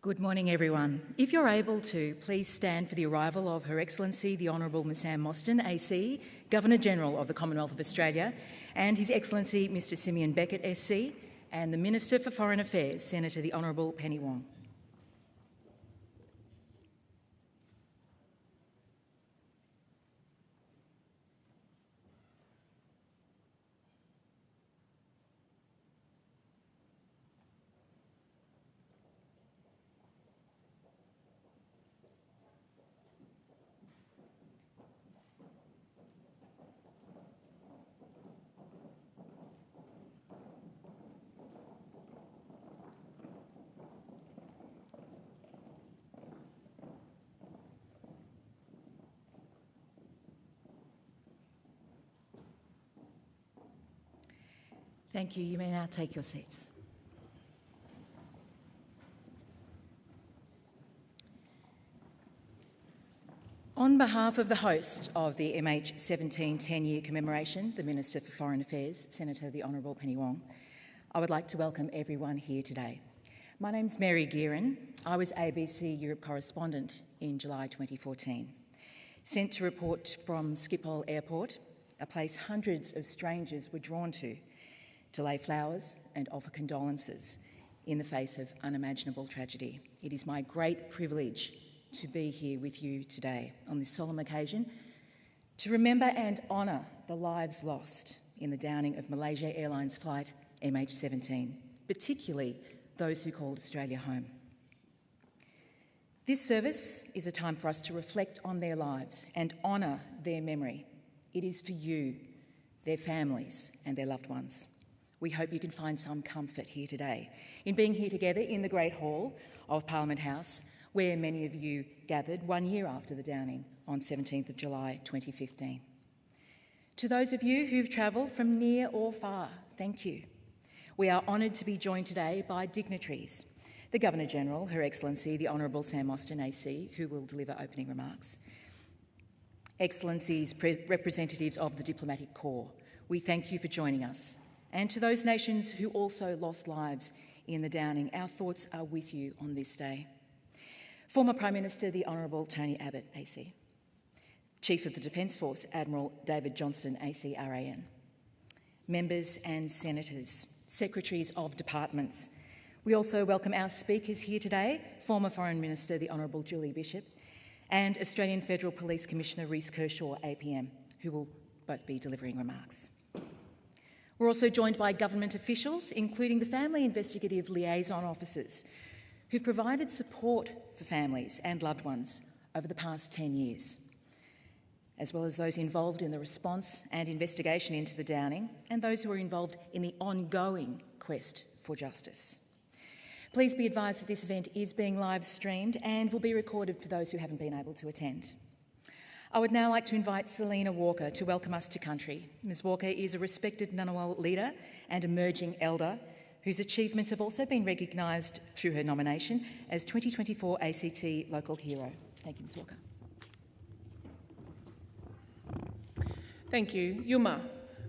Good morning, everyone. If you're able to, please stand for the arrival of Her Excellency the Honourable MH17 AC, Governor-General of the Commonwealth of Australia, and His Excellency Mr Simeon Beckett SC, and the Minister for Foreign Affairs, Senator the Honourable Penny Wong. Thank you. You may now take your seats. On behalf of the host of the MH17 10-year commemoration, the Minister for Foreign Affairs, Senator the Honourable Penny Wong, I would like to welcome everyone here today. My name's Mary Gearan. I was ABC Europe correspondent in July 2014, sent to report from Schiphol Airport, a place hundreds of strangers were drawn to lay flowers and offer condolences in the face of unimaginable tragedy. It is my great privilege to be here with you today on this solemn occasion to remember and honour the lives lost in the downing of Malaysia Airlines flight MH17, particularly those who called Australia home. This service is a time for us to reflect on their lives and honour their memory. It is for you, their families and their loved ones. We hope you can find some comfort here today in being here together in the Great Hall of Parliament House, where many of you gathered 1 year after the downing on 17th of July 2015. To those of you who've travelled from near or far, thank you. We are honoured to be joined today by dignitaries, the Governor-General, Her Excellency the Honourable Sam Austin AC, who will deliver opening remarks, Excellencies, representatives of the Diplomatic Corps, we thank you for joining us. And to those nations who also lost lives in the downing, our thoughts are with you on this day. Former Prime Minister the Honourable Tony Abbott AC, Chief of the Defence Force Admiral David Johnston AC RAN, members and senators, secretaries of departments. We also welcome our speakers here today, former Foreign Minister the Honourable Julie Bishop and Australian Federal Police Commissioner Rhys Kershaw APM, who will both be delivering remarks. We're also joined by government officials, including the Family Investigative Liaison Officers, who've provided support for families and loved ones over the past 10 years, as well as those involved in the response and investigation into the downing and those who are involved in the ongoing quest for justice. Please be advised that this event is being live streamed and will be recorded for those who haven't been able to attend. I would now like to invite Selina Walker to welcome us to country. Ms Walker is a respected Ngunnawal leader and emerging elder whose achievements have also been recognised through her nomination as 2024 ACT Local Hero. Thank you, Ms Walker. Thank you. Yuma,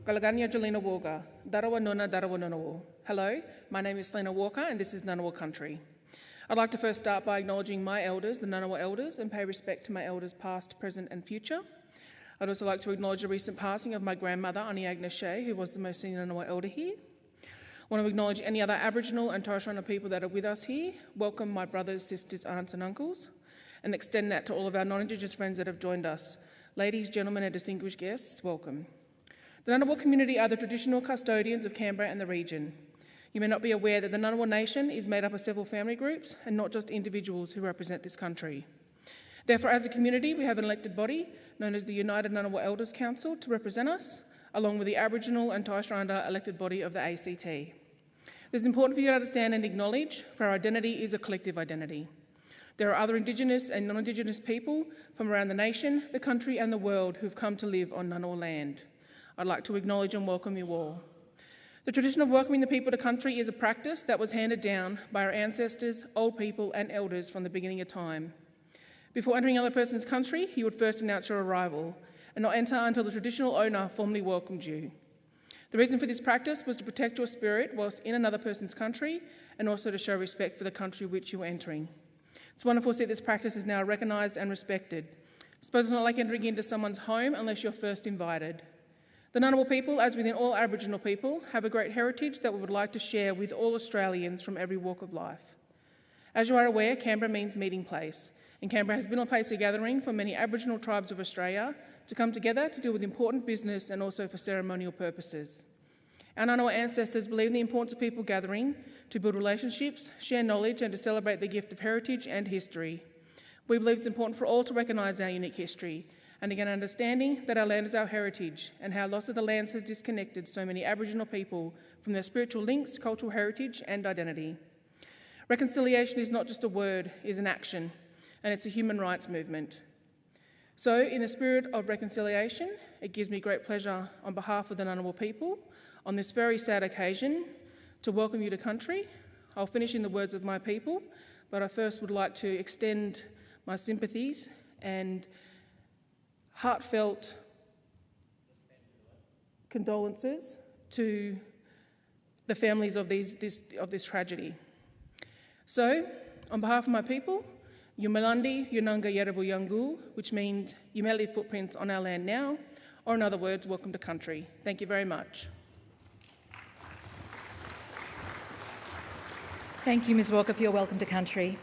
Galaganya Jelena Walker, Darawa Nuna Darawa Nunawo. Hello, my name is Selina Walker and this is Ngunnawal Country. I'd like to first start by acknowledging my elders, the Ngunnawal elders, and pay respect to my elders past, present and future. I'd also like to acknowledge the recent passing of my grandmother, Aunty Agnes Shea, who was the most senior Ngunnawal elder here. I want to acknowledge any other Aboriginal and Torres Strait Islander people that are with us here, welcome my brothers, sisters, aunts and uncles, and extend that to all of our non-Indigenous friends that have joined us. Ladies, gentlemen and distinguished guests, welcome. The Ngunnawal community are the traditional custodians of Canberra and the region. You may not be aware that the Ngunnawal Nation is made up of several family groups and not just individuals who represent this country. Therefore, as a community, we have an elected body known as the United Ngunnawal Elders Council to represent us, along with the Aboriginal and Torres Strait Islander elected body of the ACT. It is important for you to understand and acknowledge, for our identity is a collective identity. There are other Indigenous and non-Indigenous people from around the nation, the country and the world who have come to live on Ngunnawal land. I'd like to acknowledge and welcome you all. The tradition of welcoming the people to country is a practice that was handed down by our ancestors, old people and elders from the beginning of time. Before entering another person's country, you would first announce your arrival and not enter until the traditional owner formally welcomed you. The reason for this practice was to protect your spirit whilst in another person's country and also to show respect for the country which you were entering. It's wonderful to see this practice is now recognised and respected. I suppose it's not like entering into someone's home unless you're first invited. The Ngunnawal people, as within all Aboriginal people, have a great heritage that we would like to share with all Australians from every walk of life. As you are aware, Canberra means meeting place, and Canberra has been a place of gathering for many Aboriginal tribes of Australia to come together to deal with important business and also for ceremonial purposes. Our Ngunnawal ancestors believe in the importance of people gathering to build relationships, share knowledge and to celebrate the gift of heritage and history. We believe it's important for all to recognise our unique history and again understanding that our land is our heritage and how loss of the lands has disconnected so many Aboriginal people from their spiritual links, cultural heritage and identity. Reconciliation is not just a word, it is an action, and it's a human rights movement. So, in the spirit of reconciliation, it gives me great pleasure on behalf of the Ngunnawal people on this very sad occasion to welcome you to country. I'll finish in the words of my people, but I first would like to extend my sympathies and heartfelt condolences to the families of this tragedy. So, on behalf of my people, Yumalandi, Yunanga Yerabu Yangul, which means you may leave footprints on our land now, or in other words, welcome to country. Thank you very much. Thank you, Ms Walker, for your welcome to country.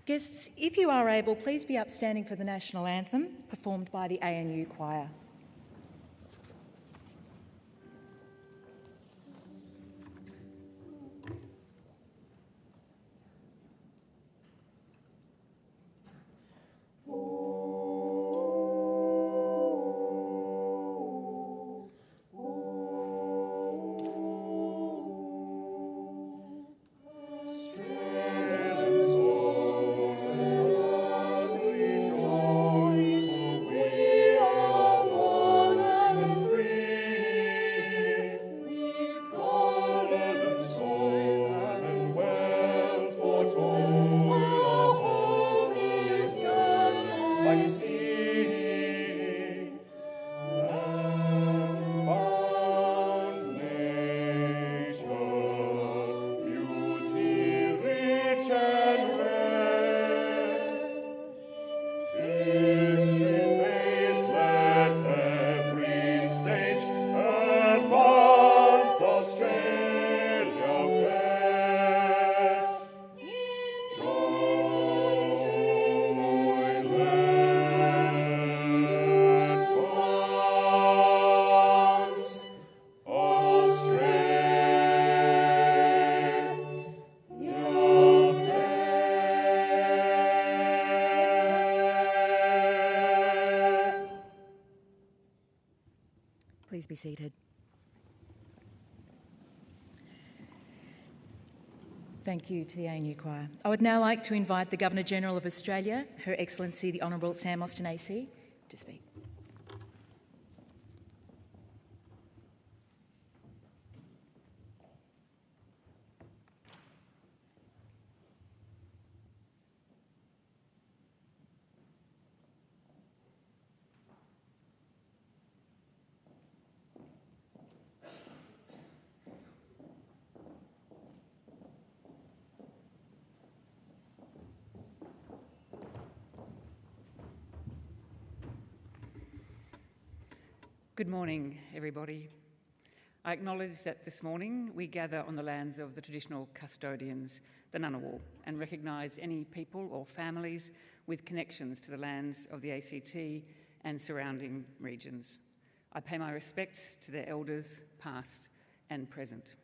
Guests, if you are able, please be upstanding for the national anthem performed by the ANU Choir. Please be seated. Thank you to the ANU Choir. I would now like to invite the Governor-General of Australia, Her Excellency the Honourable Sam Austin AC, to speak. Good morning, everybody. I acknowledge that this morning we gather on the lands of the traditional custodians, the Ngunnawal, and recognise any people or families with connections to the lands of the ACT and surrounding regions. I pay my respects to their elders, past and present.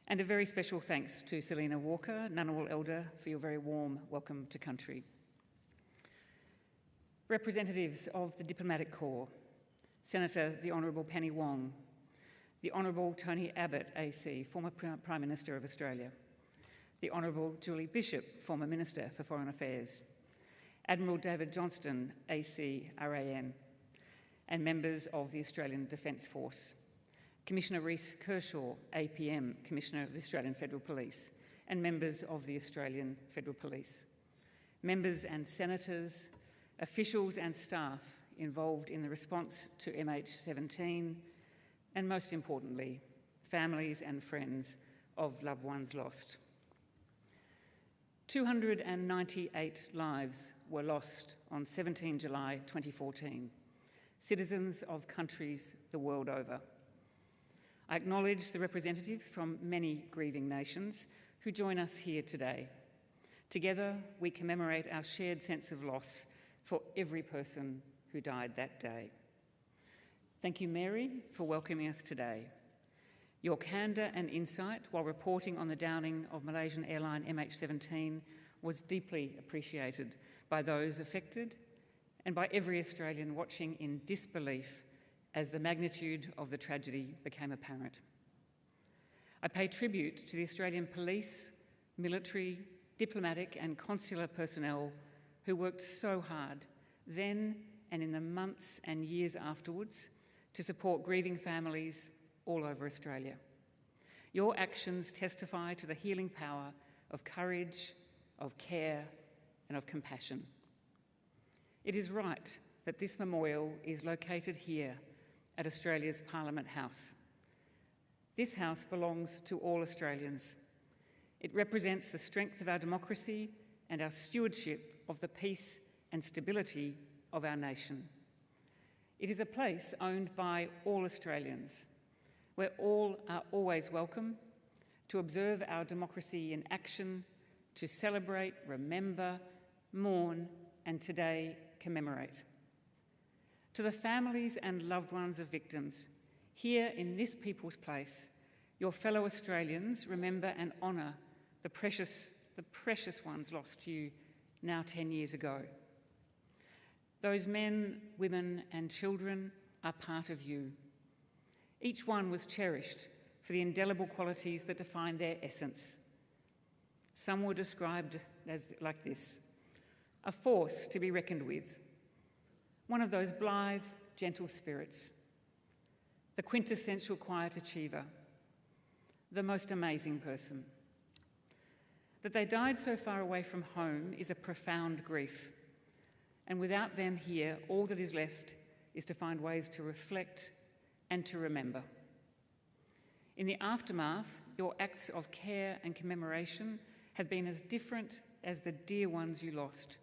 And a very special thanks to Selina Walker, Ngunnawal Elder, for your very warm welcome to country. Representatives of the Diplomatic Corps, Senator the Honourable Penny Wong, the Honourable Tony Abbott AC, former Prime Minister of Australia, the Honourable Julie Bishop, former Minister for Foreign Affairs, Admiral David Johnston AC RAN, and members of the Australian Defence Force, Commissioner Reece Kershaw APM, Commissioner of the Australian Federal Police, and members of the Australian Federal Police, members and senators, officials and staff involved in the response to MH17, and most importantly, families and friends of loved ones lost. 298 lives were lost on 17 July 2014, citizens of countries the world over. I acknowledge the representatives from many grieving nations who join us here today. Together, we commemorate our shared sense of loss for every person who died that day. Thank you, Mary, for welcoming us today. Your candour and insight while reporting on the downing of Malaysian airline MH17 was deeply appreciated by those affected and by every Australian watching in disbelief as the magnitude of the tragedy became apparent. I pay tribute to the Australian police, military, diplomatic and consular personnel who worked so hard then and in the months and years afterwards to support grieving families all over Australia. Your actions testify to the healing power of courage, of care and of compassion. It is right that this memorial is located here at Australia's Parliament House. This house belongs to all Australians. It represents the strength of our democracy and our stewardship of the peace and stability of our nation. It is a place owned by all Australians, where all are always welcome to observe our democracy in action, to celebrate, remember, mourn, and today commemorate. To the families and loved ones of victims, here in this people's place, your fellow Australians remember and honour the precious ones lost to you now 10 years ago. Those men, women and children are part of you. Each one was cherished for the indelible qualities that define their essence. Some were described as like this: a force to be reckoned with, one of those blithe, gentle spirits, the quintessential quiet achiever, the most amazing person. That they died so far away from home is a profound grief, and without them here, all that is left is to find ways to reflect and to remember. In the aftermath, your acts of care and commemoration have been as different as the dear ones you lost.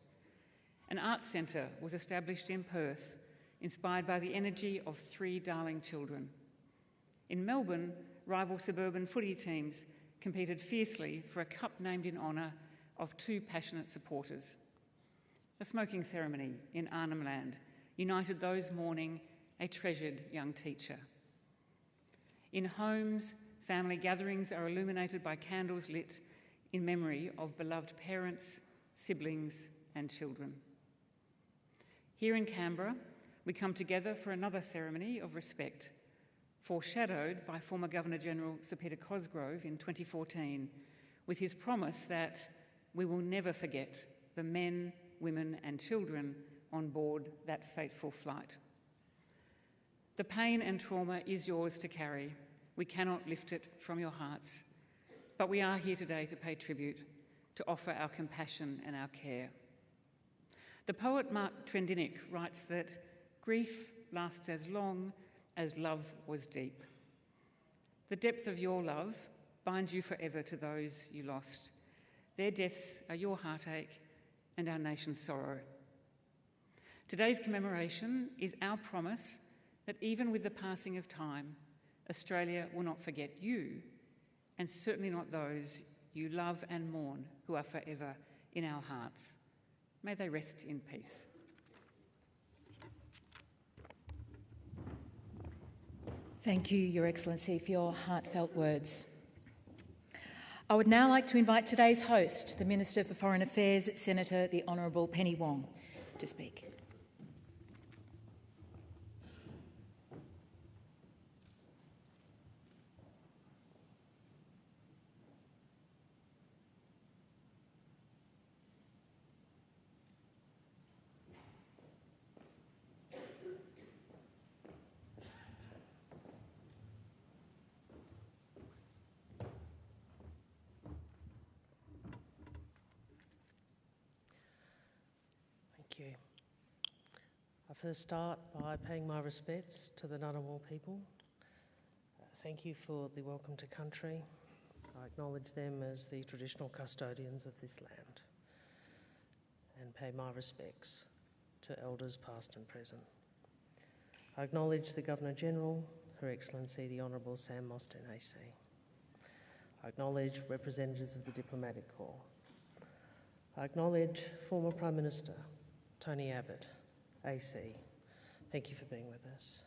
An art centre was established in Perth, inspired by the energy of 3 darling children. In Melbourne, rival suburban footy teams competed fiercely for a cup named in honour of 2 passionate supporters. A smoking ceremony in Arnhem Land united those mourning a treasured young teacher. In homes, family gatherings are illuminated by candles lit in memory of beloved parents, siblings and children. Here in Canberra, we come together for another ceremony of respect, foreshadowed by former Governor-General Sir Peter Cosgrove in 2014, with his promise that we will never forget the men, women and children on board that fateful flight. The pain and trauma is yours to carry. We cannot lift it from your hearts, but we are here today to pay tribute, to offer our compassion and our care. The poet Mark Trendinick writes that grief lasts as long as love was deep. The depth of your love binds you forever to those you lost. Their deaths are your heartache and our nation's sorrow. Today's commemoration is our promise that even with the passing of time, Australia will not forget you, and certainly not those you love and mourn who are forever in our hearts. May they rest in peace. Thank you, Your Excellency, for your heartfelt words. I would now like to invite today's host, the Minister for Foreign Affairs, Senator the Honourable Penny Wong, to speak. Thank you. I first start by paying my respects to the Ngunnawal people, thank you for the welcome to country. I acknowledge them as the traditional custodians of this land and pay my respects to elders past and present. I acknowledge the Governor-General, Her Excellency the Honourable Sam Mostyn AC. I acknowledge representatives of the Diplomatic Corps. I acknowledge former Prime Minister Tony Abbott, AC. Thank you for being with us.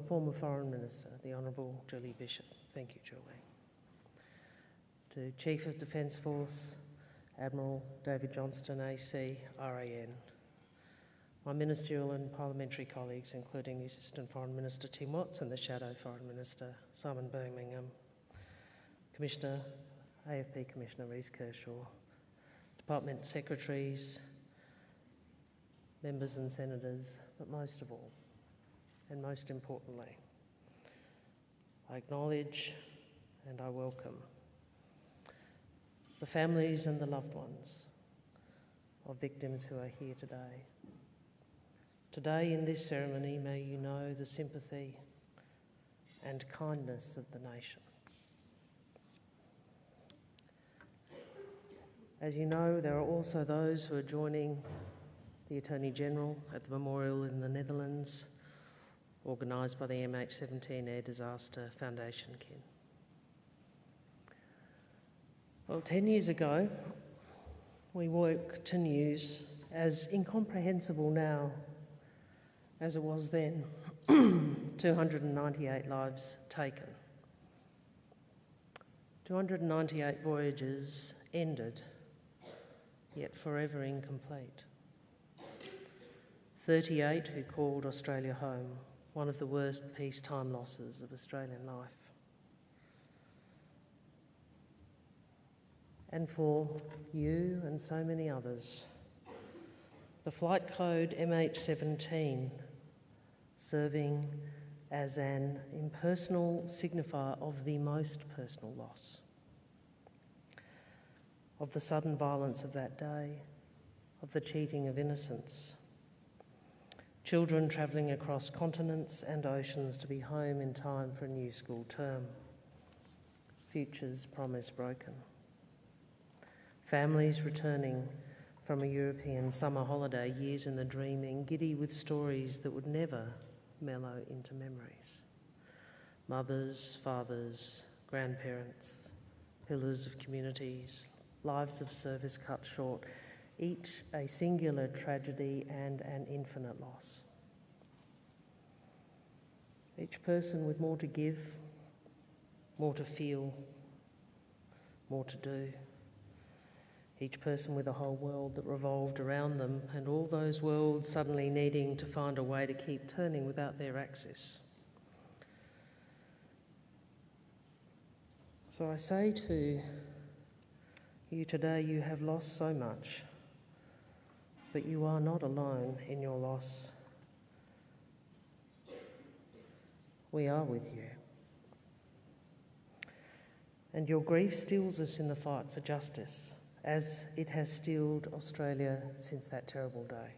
Former Foreign Minister, the Honourable Julie Bishop. Thank you, Julie. To Chief of Defence Force, Admiral David Johnston, AC, RAN. My ministerial and parliamentary colleagues, including the Assistant Foreign Minister Tim Watts and the Shadow Foreign Minister Simon Birmingham, Commissioner, AFP Commissioner Reece Kershaw, Department Secretaries, members and senators, but most of all, and most importantly, I acknowledge and I welcome the families and the loved ones of victims who are here today. Today in this ceremony, may you know the sympathy and kindness of the nation. As you know, there are also those who are joining the Attorney-General at the memorial in the Netherlands, organised by the MH17 Air Disaster Foundation kin. Well, 10 years ago, we woke to news as incomprehensible now as it was then. 298 lives taken. 298 voyages ended, yet forever incomplete. 38 who called Australia home, one of the worst peacetime losses of Australian life. And for you and so many others, the flight code MH17 serving as an impersonal signifier of the most personal loss, of the sudden violence of that day, of the cheating of innocence, children travelling across continents and oceans to be home in time for a new school term, futures promise broken, families returning from a European summer holiday, years in the dreaming, giddy with stories that would never mellow into memories. Mothers, fathers, grandparents, pillars of communities, lives of service cut short, each a singular tragedy and an infinite loss. Each person with more to give, more to feel, more to do. Each person with a whole world that revolved around them, and all those worlds suddenly needing to find a way to keep turning without their axis. So I say to you today, you have lost so much, but you are not alone in your loss. We are with you. And your grief steels us in the fight for justice, as it has steeled Australia since that terrible day.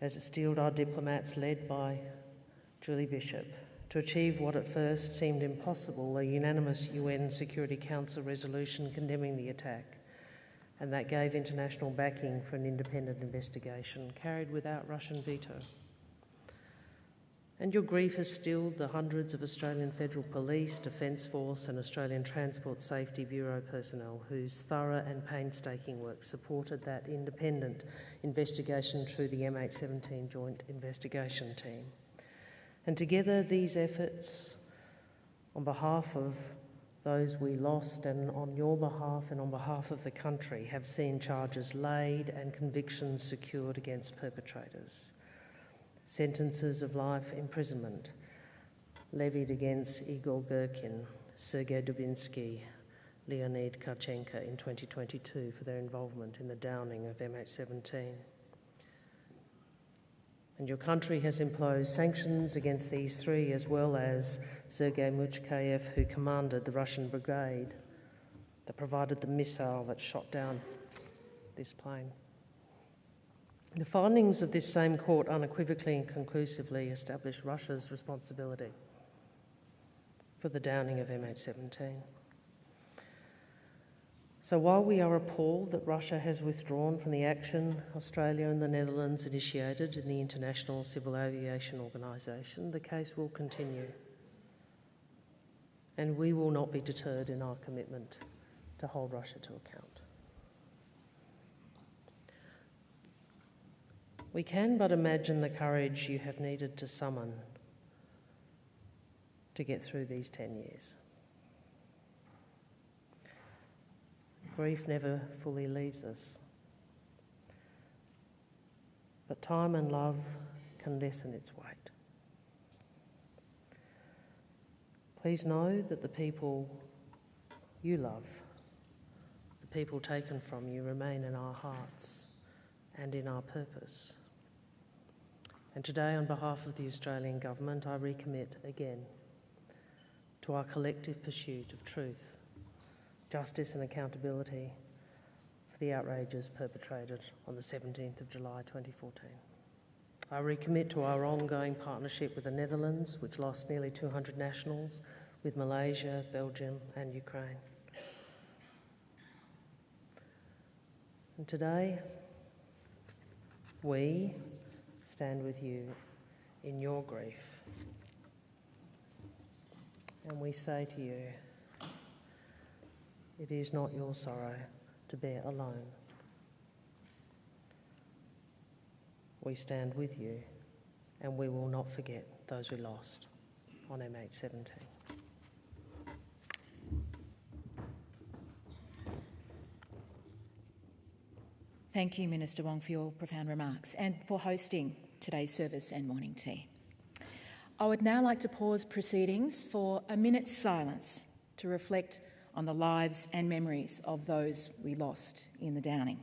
As it steeled our diplomats, led by Julie Bishop, to achieve what at first seemed impossible, a unanimous UN Security Council resolution condemning the attack, and that gave international backing for an independent investigation, carried without Russian veto. And your grief has stilled the hundreds of Australian Federal Police, Defence Force and Australian Transport Safety Bureau personnel whose thorough and painstaking work supported that independent investigation through the MH17 Joint Investigation Team. And together these efforts, on behalf of those we lost and on your behalf and on behalf of the country, have seen charges laid and convictions secured against perpetrators. Sentences of life imprisonment levied against Igor Girkin, Sergei Dubinsky, Leonid Karchenko in 2022 for their involvement in the downing of MH17. And your country has imposed sanctions against these three, as well as Sergei Muchkayev, who commanded the Russian brigade that provided the missile that shot down this plane. The findings of this same court unequivocally and conclusively establish Russia's responsibility for the downing of MH17. So while we are appalled that Russia has withdrawn from the action Australia and the Netherlands initiated in the International Civil Aviation Organisation, the case will continue. And we will not be deterred in our commitment to hold Russia to account. We can but imagine the courage you have needed to summon to get through these 10 years. Grief never fully leaves us, but time and love can lessen its weight. Please know that the people you love, the people taken from you, remain in our hearts and in our purpose. And today, on behalf of the Australian Government, I recommit again to our collective pursuit of truth, justice and accountability for the outrages perpetrated on the 17th of July 2014. I recommit to our ongoing partnership with the Netherlands, which lost nearly 200 nationals, with Malaysia, Belgium and Ukraine. And today, we stand with you in your grief. And we say to you, it is not your sorrow to bear alone. We stand with you, and we will not forget those we lost on MH17. Thank you, Minister Wong, for your profound remarks and for hosting today's service and morning tea. I would now like to pause proceedings for a minute's silence to reflect on the lives and memories of those we lost in the downing.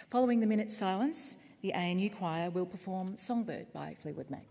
Following the minute's silence, the ANU Choir will perform Songbird by Fleetwood Mac.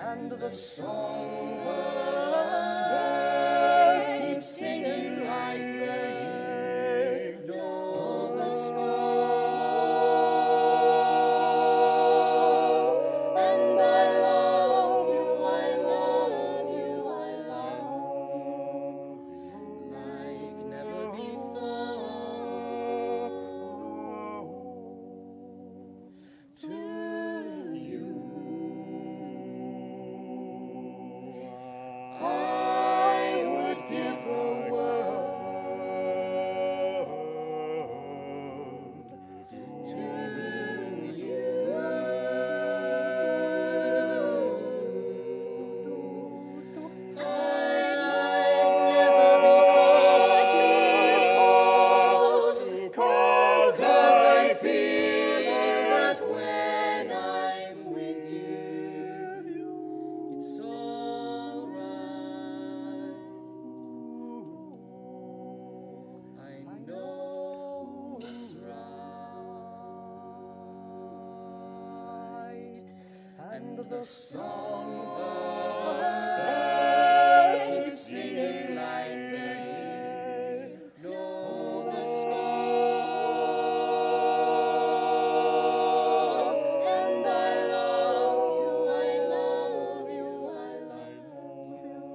and the songbirds keep singing like they know the sky. And I love you, I love you, I love you, like never before. To you I would give the world. To you I'd never be called, 'cause I feel that when I'm with you, it's all right. I know it's right. And the songbirds keep singing like they know the sky. And I love you, I love you, I love you,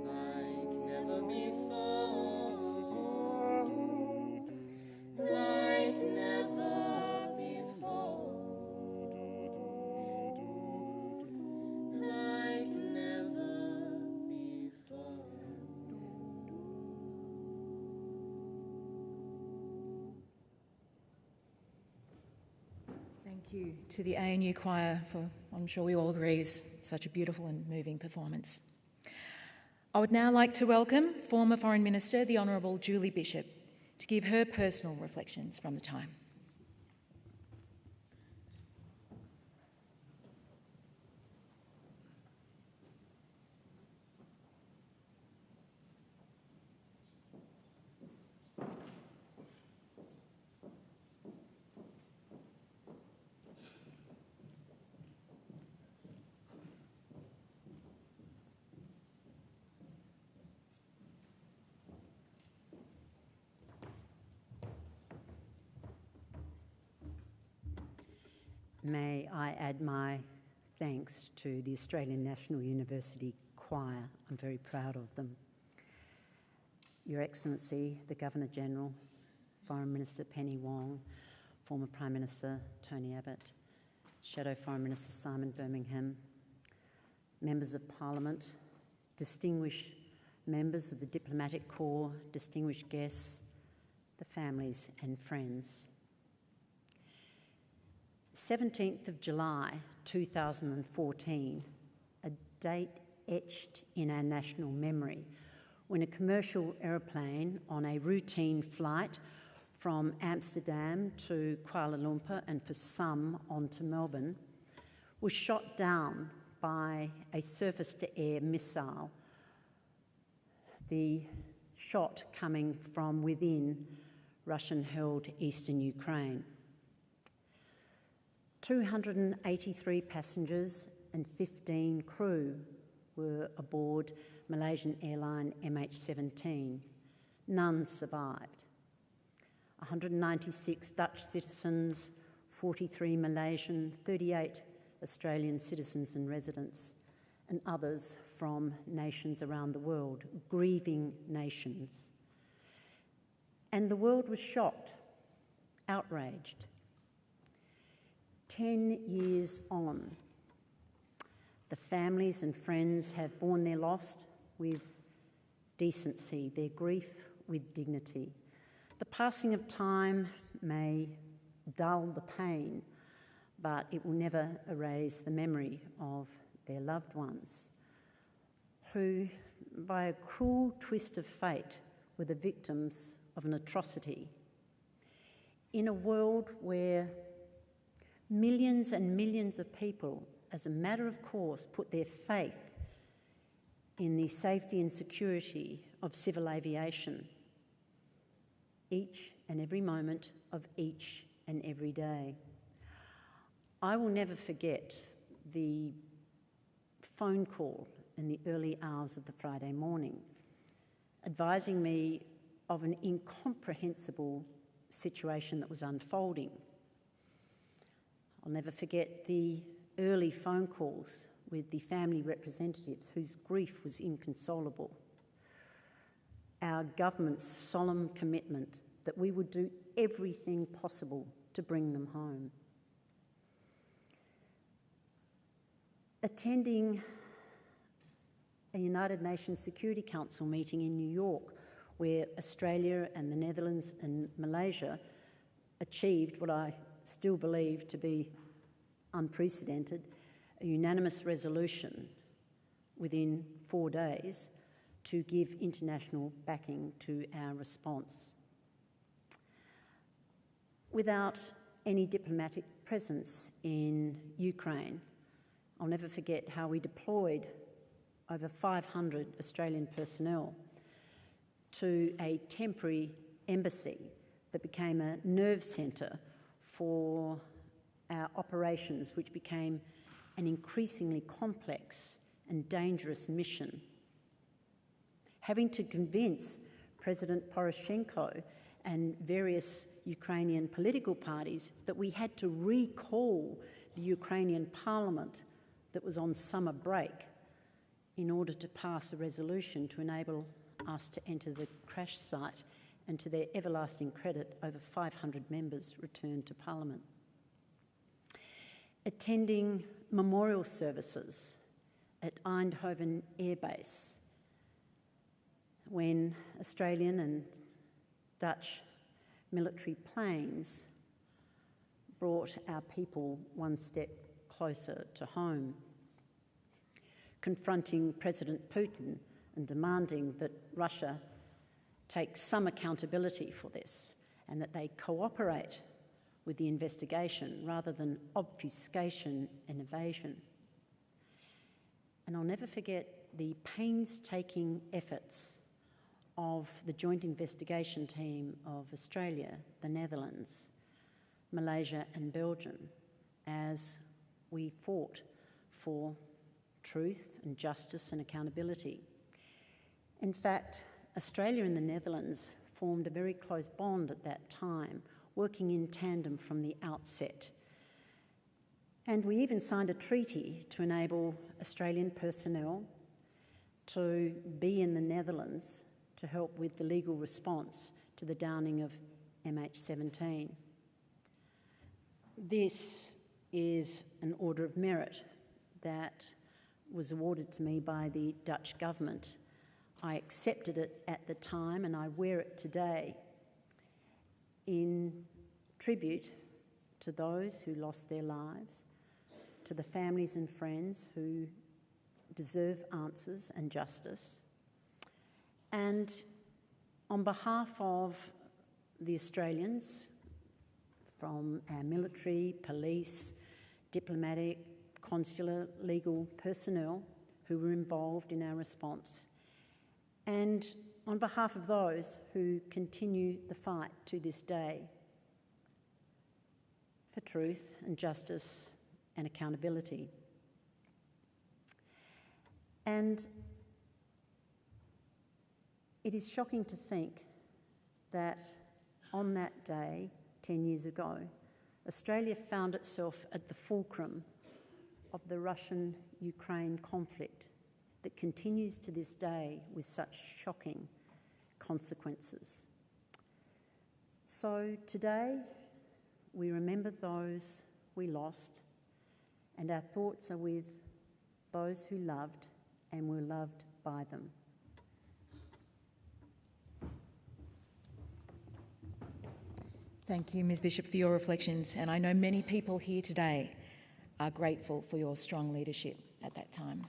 like never before. Like never before. Like never before. Thank you to the ANU Choir for, I'm sure we all agree, is such a beautiful and moving performance. I would now like to welcome former Foreign Minister, the Honourable Julie Bishop, to give her personal reflections from the time. May I add my thanks to the Australian National University Choir. I'm very proud of them. Your Excellency, the Governor-General, Foreign Minister Penny Wong, former Prime Minister Tony Abbott, Shadow Foreign Minister Simon Birmingham, Members of Parliament, distinguished members of the Diplomatic Corps, distinguished guests, the families and friends. 17th of July 2014, a date etched in our national memory when a commercial aeroplane on a routine flight from Amsterdam to Kuala Lumpur and for some on to Melbourne was shot down by a surface-to-air missile, the shot coming from within Russian-held eastern Ukraine. 283 passengers and 15 crew were aboard Malaysian airline MH17. None survived. 196 Dutch citizens, 43 Malaysian, 38 Australian citizens and residents, and others from nations around the world, grieving nations. And the world was shocked, outraged. 10 years on, the families and friends have borne their loss with decency, their grief with dignity. The passing of time may dull the pain, but it will never erase the memory of their loved ones, who, by a cruel twist of fate, were the victims of an atrocity. In a world where millions and millions of people, as a matter of course, put their faith in the safety and security of civil aviation, each and every moment of each and every day. I will never forget the phone call in the early hours of the Friday morning, advising me of an incomprehensible situation that was unfolding. I'll never forget the early phone calls with the family representatives whose grief was inconsolable. Our government's solemn commitment that we would do everything possible to bring them home. Attending a United Nations Security Council meeting in New York, where Australia and the Netherlands and Malaysia achieved what I still believe to be unprecedented, a unanimous resolution within 4 days to give international backing to our response. Without any diplomatic presence in Ukraine, I'll never forget how we deployed over 500 Australian personnel to a temporary embassy that became a nerve centre for our operations, which became an increasingly complex and dangerous mission. Having to convince President Poroshenko and various Ukrainian political parties that we had to recall the Ukrainian parliament that was on summer break in order to pass a resolution to enable us to enter the crash site, and to their everlasting credit, over 500 members returned to Parliament. Attending memorial services at Eindhoven Air Base when Australian and Dutch military planes brought our people one step closer to home. Confronting President Putin and demanding that Russia take some accountability for this and that they cooperate with the investigation rather than obfuscation and evasion. And I'll never forget the painstaking efforts of the joint investigation team of Australia, the Netherlands, Malaysia and Belgium as we fought for truth and justice and accountability. In fact, Australia and the Netherlands formed a very close bond at that time, working in tandem from the outset. And we even signed a treaty to enable Australian personnel to be in the Netherlands to help with the legal response to the downing of MH17. This is an Order of Merit that was awarded to me by the Dutch government. I accepted it at the time and I wear it today in tribute to those who lost their lives, to the families and friends who deserve answers and justice, and on behalf of the Australians, from our military, police, diplomatic, consular, legal personnel who were involved in our response, and on behalf of those who continue the fight to this day for truth and justice and accountability. And it is shocking to think that on that day, 10 years ago, Australia found itself at the fulcrum of the Russian-Ukraine conflict that continues to this day with such shocking consequences. So today, we remember those we lost, and our thoughts are with those who loved and were loved by them. Thank you, Ms. Bishop, for your reflections, and I know many people here today are grateful for your strong leadership at that time.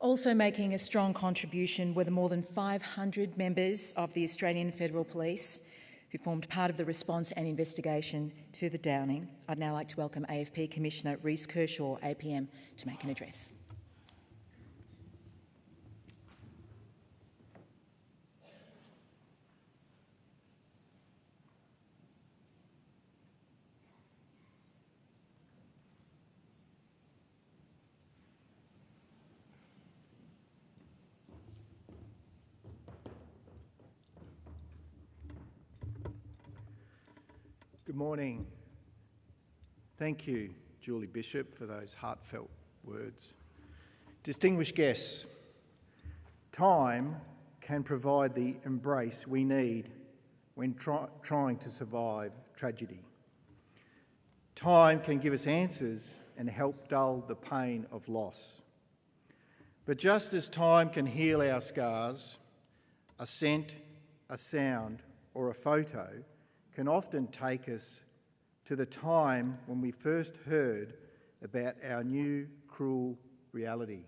Also making a strong contribution were the more than 500 members of the Australian Federal Police who formed part of the response and investigation to the downing. I'd now like to welcome AFP Commissioner Reece Kershaw, APM, to make an address. Good morning. Thank you, Julie Bishop, for those heartfelt words. Distinguished guests, time can provide the embrace we need when trying to survive tragedy. Time can give us answers and help dull the pain of loss. But just as time can heal our scars, a scent, a sound, or a photo can often take us to the time when we first heard about our new cruel reality.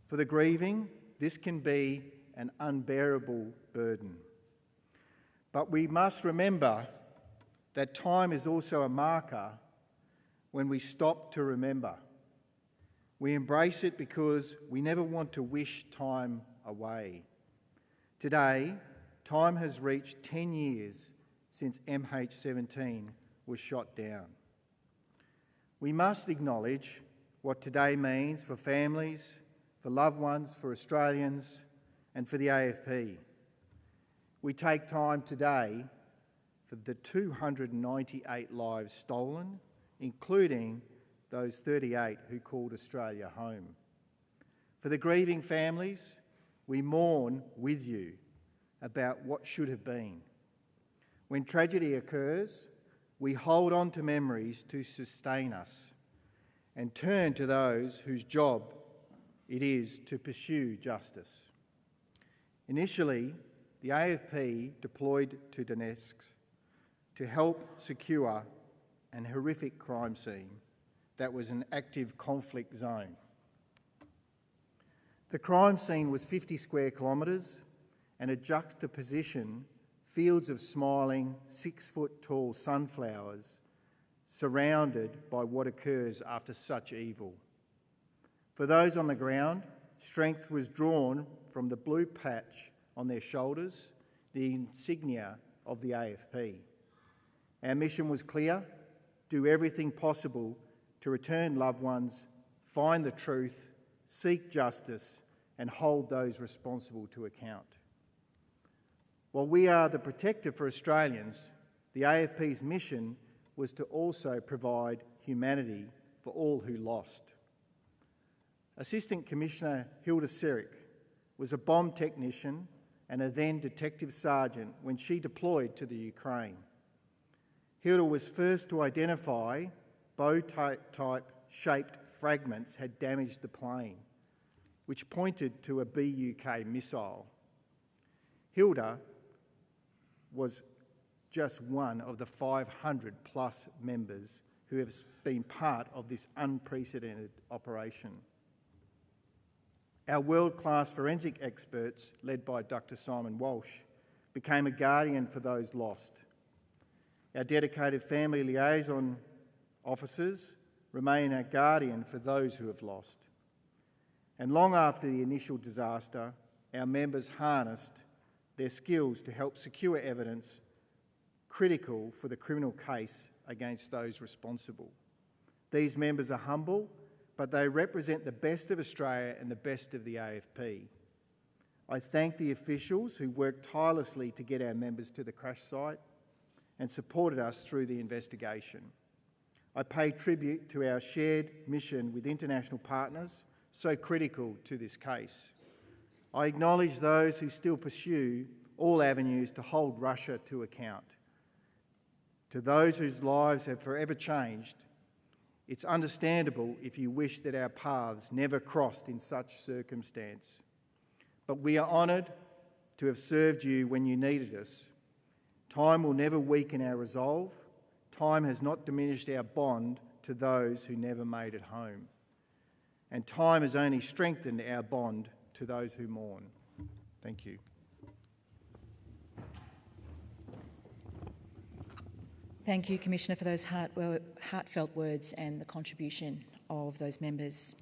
For the grieving, this can be an unbearable burden. But we must remember that time is also a marker when we stop to remember. We embrace it because we never want to wish time away. Today, time has reached 10 years since MH17 was shot down. We must acknowledge what today means for families, for loved ones, for Australians, and for the AFP. We take time today for the 298 lives stolen, including those 38 who called Australia home. For the grieving families, we mourn with you about what should have been. When tragedy occurs, we hold on to memories to sustain us and turn to those whose job it is to pursue justice. Initially, the AFP deployed to Donetsk to help secure an horrific crime scene that was an active conflict zone. The crime scene was 50 square kilometres and a juxtaposition fields of smiling 6-foot-tall sunflowers surrounded by what occurs after such evil. For those on the ground, strength was drawn from the blue patch on their shoulders, the insignia of the AFP. Our mission was clear: do everything possible to return loved ones, find the truth, seek justice, and hold those responsible to account. While we are the protector for Australians, the AFP's mission was to also provide humanity for all who lost. Assistant Commissioner Hilda Sirik was a bomb technician and a then detective sergeant when she deployed to the Ukraine. Hilda was first to identify bow-type shaped fragments had damaged the plane, which pointed to a BUK missile. Hilda was just one of the 500 plus members who have been part of this unprecedented operation. Our world-class forensic experts, led by Dr. Simon Walsh, became a guardian for those lost. Our dedicated family liaison officers remain a guardian for those who have lost. And long after the initial disaster, our members harnessed their skills to help secure evidence critical for the criminal case against those responsible. These members are humble, but they represent the best of Australia and the best of the AFP. I thank the officials who worked tirelessly to get our members to the crash site and supported us through the investigation. I pay tribute to our shared mission with international partners, so critical to this case. I acknowledge those who still pursue all avenues to hold Russia to account. To those whose lives have forever changed, it's understandable if you wish that our paths never crossed in such circumstance. But we are honoured to have served you when you needed us. Time will never weaken our resolve. Time has not diminished our bond to those who never made it home. And time has only strengthened our bond to those who mourn. Thank you. Thank you, Commissioner, for those heartfelt words and the contribution of those members.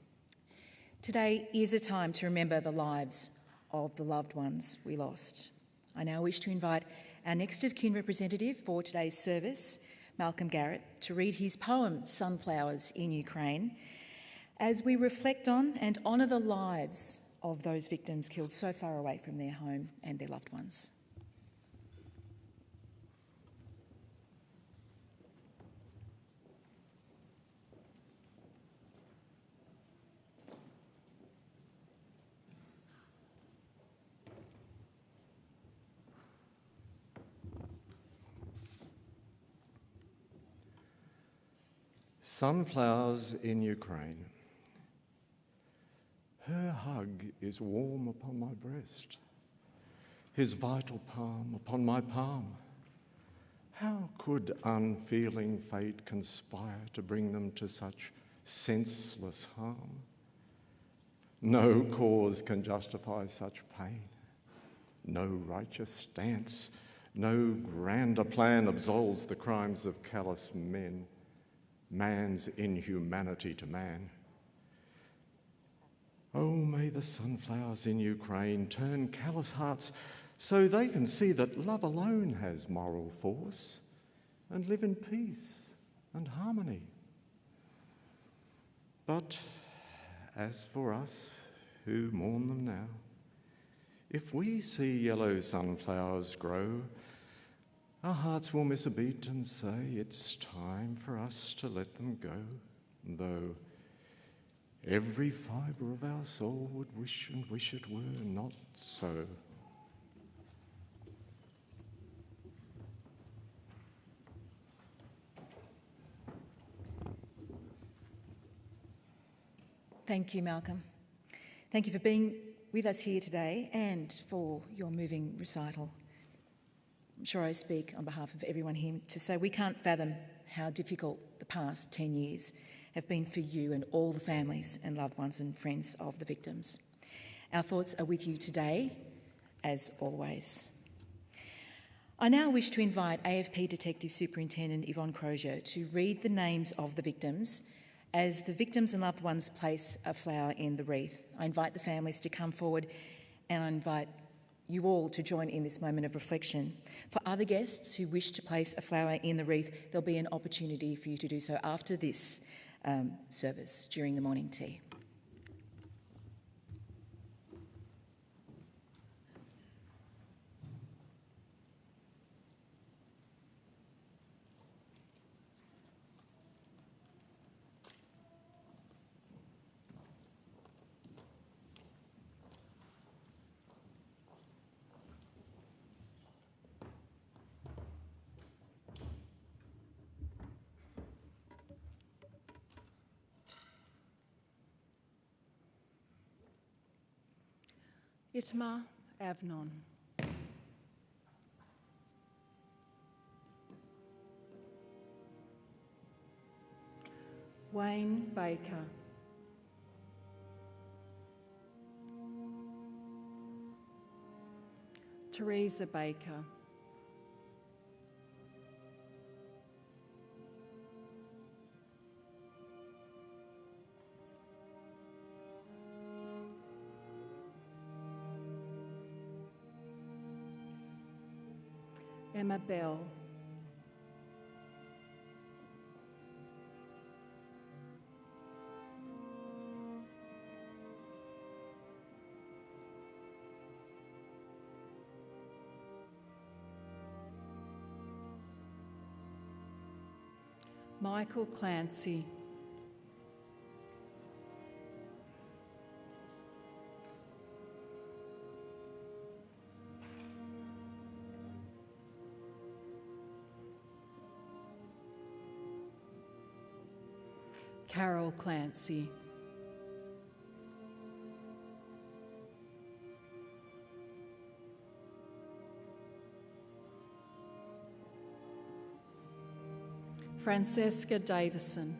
Today is a time to remember the lives of the loved ones we lost. I now wish to invite our next of kin representative for today's service, Malcolm Garrett, to read his poem, Sunflowers in Ukraine, as we reflect on and honour the lives of those victims killed so far away from their home and their loved ones. Sunflowers in Ukraine. Her hug is warm upon my breast, his vital palm upon my palm. How could unfeeling fate conspire to bring them to such senseless harm? No cause can justify such pain. No righteous stance, no grander plan absolves the crimes of callous men, man's inhumanity to man. Oh, may the sunflowers in Ukraine turn callous hearts so they can see that love alone has moral force and live in peace and harmony. But as for us who mourn them now, if we see yellow sunflowers grow, our hearts will miss a beat and say it's time for us to let them go, though every fibre of our soul would wish and wish it were not so. Thank you, Malcolm. Thank you for being with us here today and for your moving recital. I'm sure I speak on behalf of everyone here to say we can't fathom how difficult the past 10 years have been for you and all the families and loved ones and friends of the victims. Our thoughts are with you today, as always. I now wish to invite AFP Detective Superintendent Yvonne Crozier to read the names of the victims as the victims and loved ones place a flower in the wreath. I invite the families to come forward and I invite you all to join in this moment of reflection. For other guests who wish to place a flower in the wreath, there'll be an opportunity for you to do so after this service during the morning tea. Itmar Avnon. Wayne Baker. Teresa Baker. Emma Bell. Michael Clancy. Carol Clancy. Francesca Davison.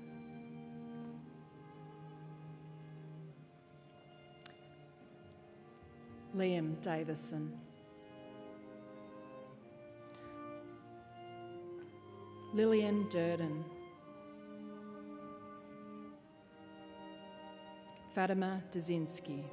Liam Davison. Lillian Durden. Fatima Dzinski.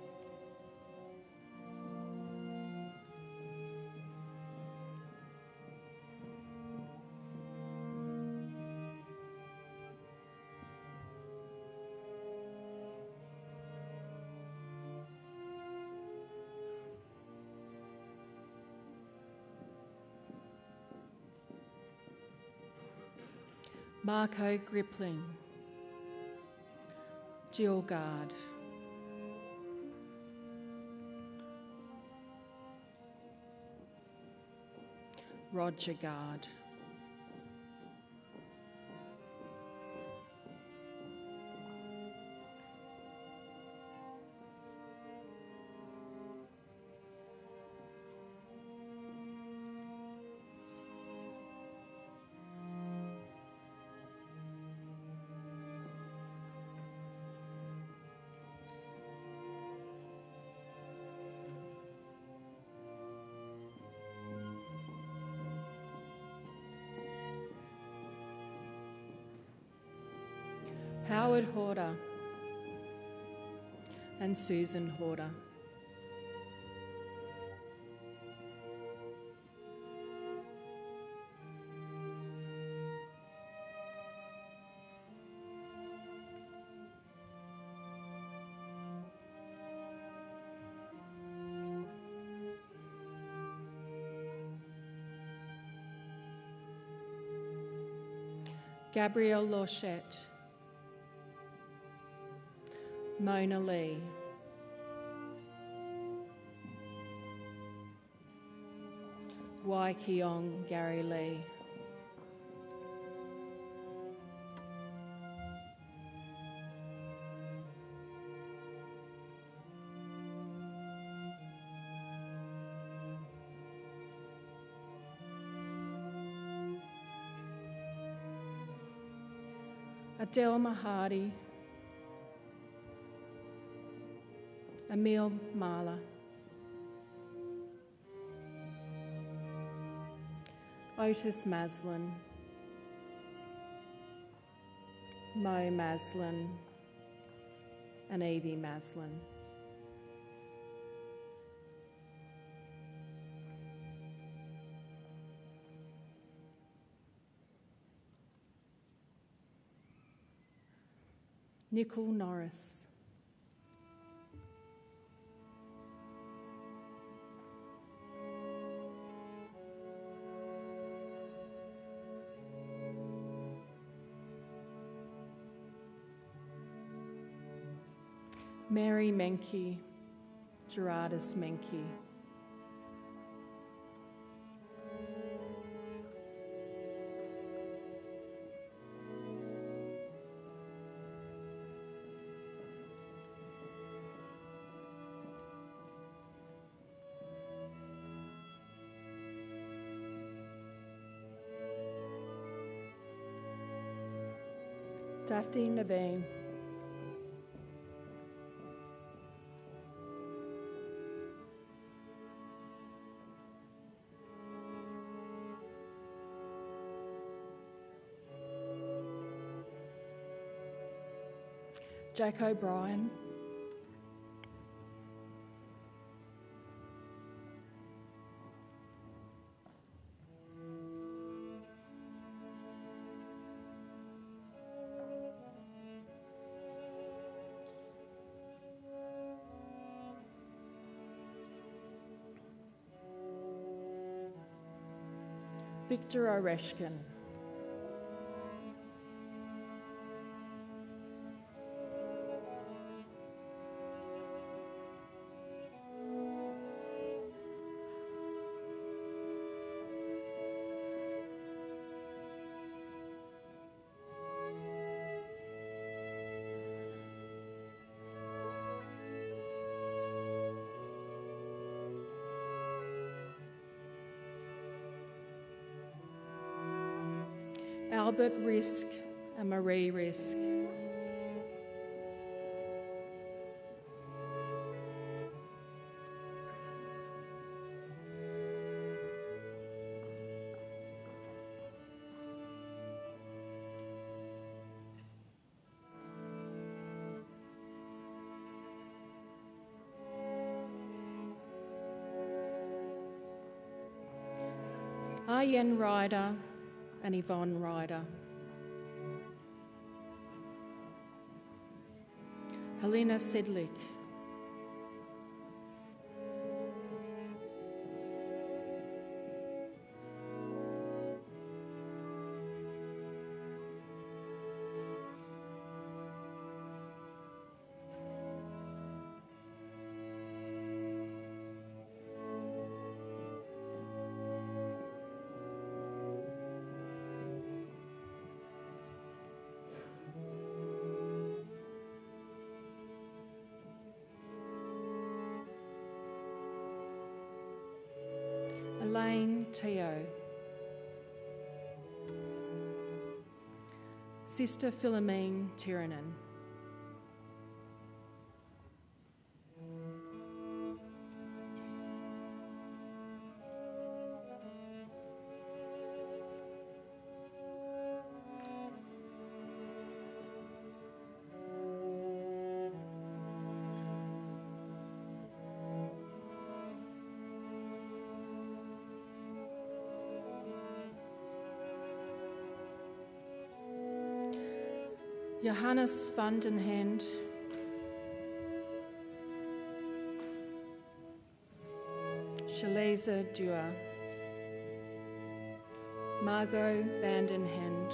Marco Gripling. Jill Gard. Roger Gard. Howard Horder and Susan Horder. Gabrielle Lorchette, Mona Lee, Wai Keong Gary Lee, Adele Mahadi, Emil Marla, Otis Maslin, Mo Maslin, and Evie Maslin. Nicole Norris, Mary Menke, Gerardus Menke, Daphne Naveen, Jack O'Brien, Victor Oreshkin, Albert Risk and Marie Risk, Arjen Ryder and Yvonne Ryder, Helena Sedlik, Elaine Teo, Sister Philomene Tiranen, Johannes van den Hand, Shaleza Dua, Margot van den Hand,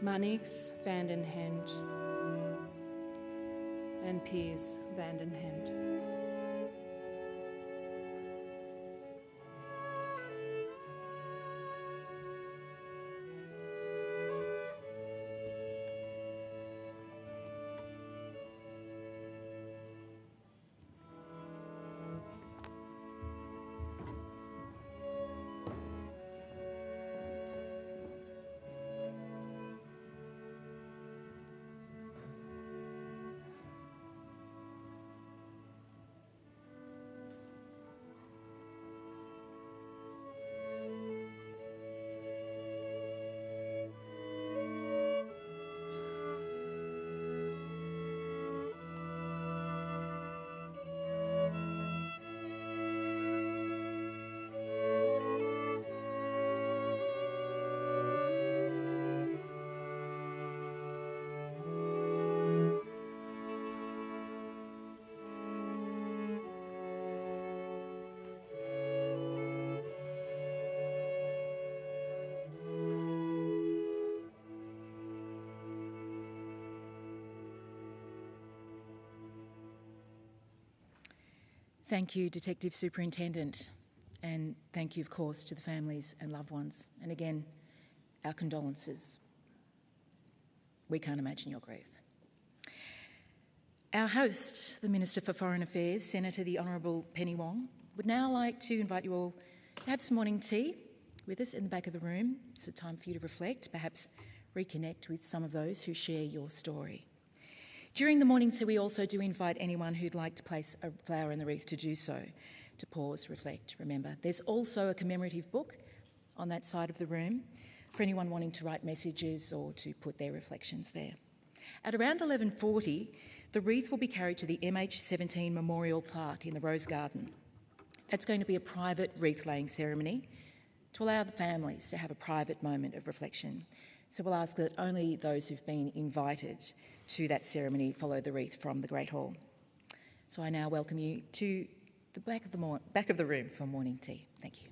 Manix van den Hand, and Piers van den Hand. Thank you, Detective Superintendent, and thank you, of course, to the families and loved ones. And again, our condolences. We can't imagine your grief. Our host, the Minister for Foreign Affairs, Senator the Honourable Penny Wong, would now like to invite you all to have some morning tea with us in the back of the room. It's a time for you to reflect, perhaps reconnect with some of those who share your story. During the morning tea, we also do invite anyone who'd like to place a flower in the wreath to do so, to pause, reflect, remember. There's also a commemorative book on that side of the room for anyone wanting to write messages or to put their reflections there. At around 11:40, the wreath will be carried to the MH17 Memorial Plaque in the Rose Garden. That's going to be a private wreath-laying ceremony to allow the families to have a private moment of reflection. So we'll ask that only those who've been invited to that ceremony follow the wreath from the Great Hall. So I now welcome you to the back of the room for morning tea. Thank you.